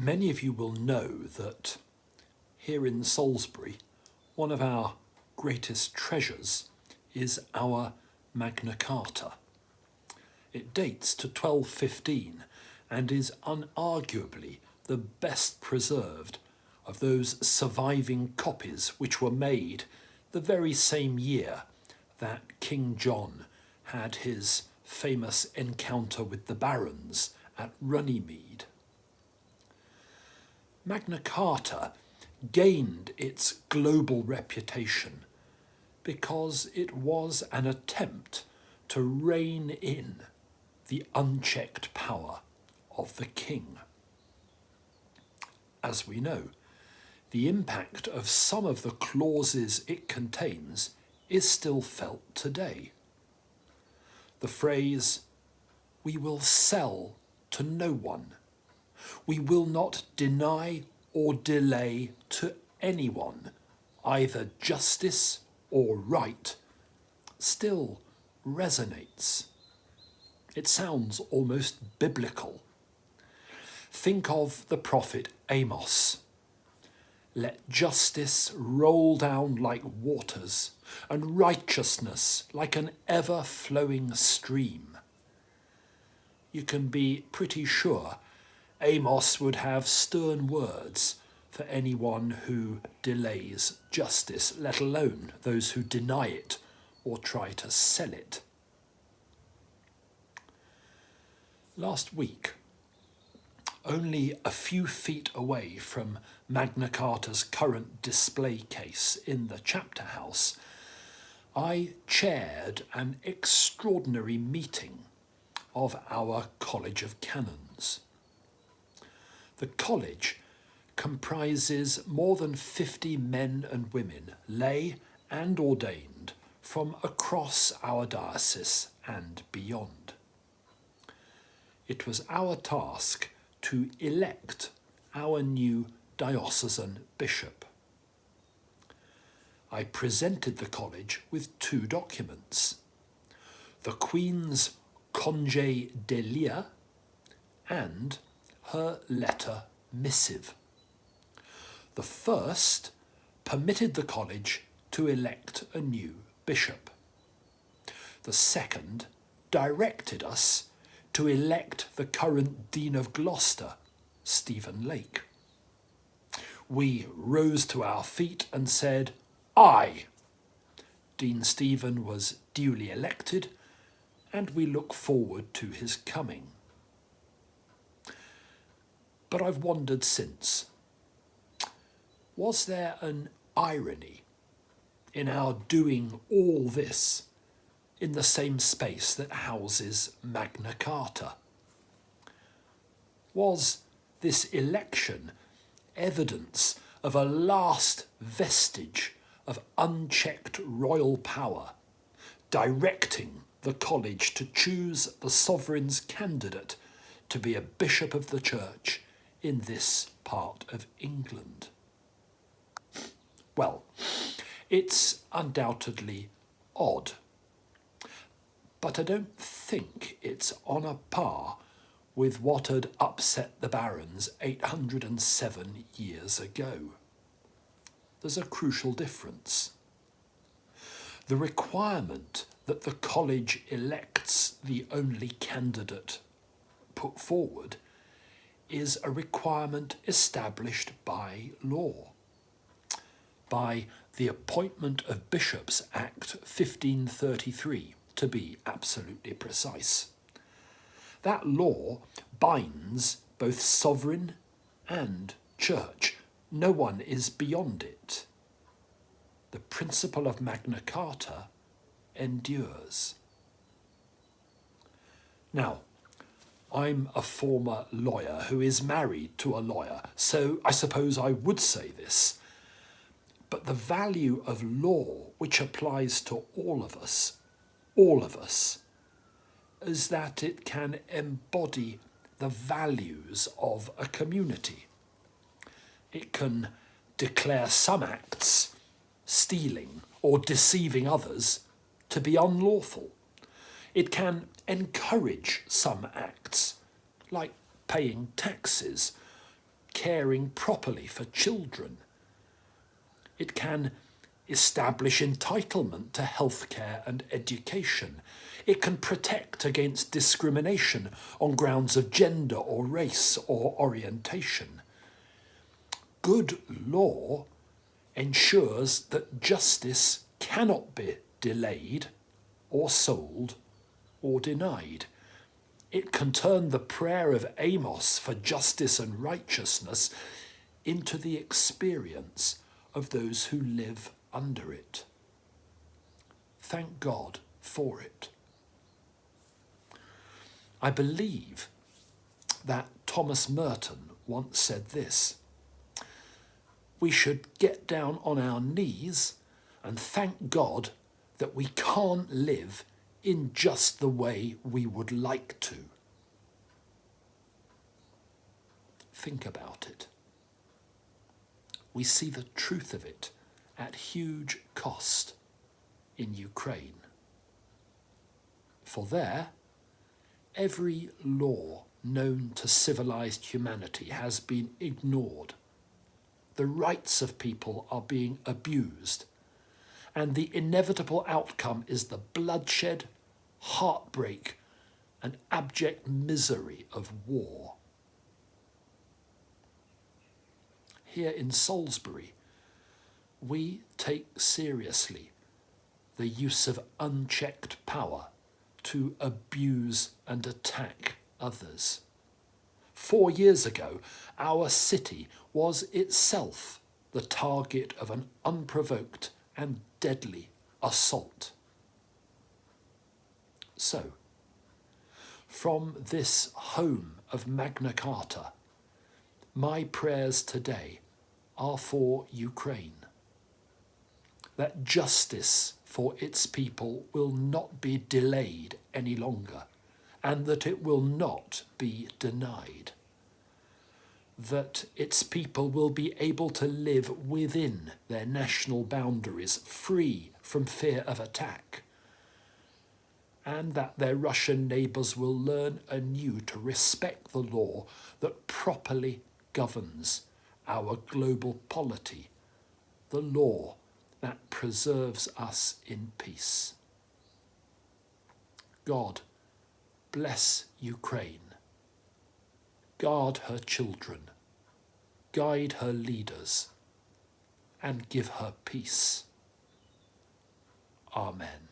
Many of you will know that here in Salisbury, one of our greatest treasures is our Magna Carta. It dates to 1215 and is unarguably the best preserved of those surviving copies which were made the very same year that King John had his famous encounter with the barons at Runnymede. Magna Carta gained its global reputation because it was an attempt to rein in the unchecked power of the king. As we know, the impact of some of the clauses it contains is still felt today. The phrase, "We will sell to no one. We will not deny or delay to anyone either justice or right," still resonates. It sounds almost biblical. Think of the prophet Amos. "Let justice roll down like waters, and righteousness like an ever-flowing stream." You can be pretty sure Amos would have stern words for anyone who delays justice, let alone those who deny it or try to sell it. Last week, only a few feet away from Magna Carta's current display case in the chapter house, I chaired an extraordinary meeting of our College of Canons. The college comprises more than 50 men and women, lay and ordained, from across our diocese and beyond. It was our task to elect our new diocesan bishop. I presented the college with 2 documents: the Queen's Congé d'Elia and her letter missive. The first permitted the college to elect a new bishop. The second directed us to elect the current Dean of Gloucester, Stephen Lake. We rose to our feet and said, "Aye." Dean Stephen was duly elected, and we look forward to his coming. But I've wondered since, was there an irony in our doing all this in the same space that houses Magna Carta? Was this election evidence of a last vestige of unchecked royal power, directing the college to choose the sovereign's candidate to be a bishop of the church in this part of England? Well, it's undoubtedly odd, but I don't think it's on a par with what had upset the barons 807 years ago. There's a crucial difference. The requirement that the college elects the only candidate put forward is a requirement established by law, by the Appointment of Bishops Act 1533, to be absolutely precise. That law binds both sovereign and church. No one is beyond it. The principle of Magna Carta endures. Now, I'm a former lawyer who is married to a lawyer, so I suppose I would say this. But the value of law, which applies to all of us, is that it can embody the values of a community. It can declare some acts, stealing or deceiving others, to be unlawful. It can encourage some acts, like paying taxes, caring properly for children. It can establish entitlement to healthcare and education. It can protect against discrimination on grounds of gender or race or orientation. Good law ensures that justice cannot be delayed or sold or denied. It can turn the prayer of Amos for justice and righteousness into the experience of those who live under it. Thank God for it. I believe that Thomas Merton once said this: we should get down on our knees and thank God that we can't live in just the way we would like to. Think about it. We see the truth of it at huge cost in Ukraine. For there, every law known to civilized humanity has been ignored. The rights of people are being abused, and the inevitable outcome is the bloodshed, heartbreak, and abject misery of war. Here in Salisbury, we take seriously the use of unchecked power to abuse and attack others. 4 years ago, our city was itself the target of an unprovoked and deadly assault. So, from this home of Magna Carta, my prayers today are for Ukraine, that justice for its people will not be delayed any longer, and that it will not be denied, that its people will be able to live within their national boundaries, free from fear of attack, and that their Russian neighbours will learn anew to respect the law that properly governs our global polity, the law that preserves us in peace. God bless Ukraine, guard her children, guide her leaders, and give her peace. Amen.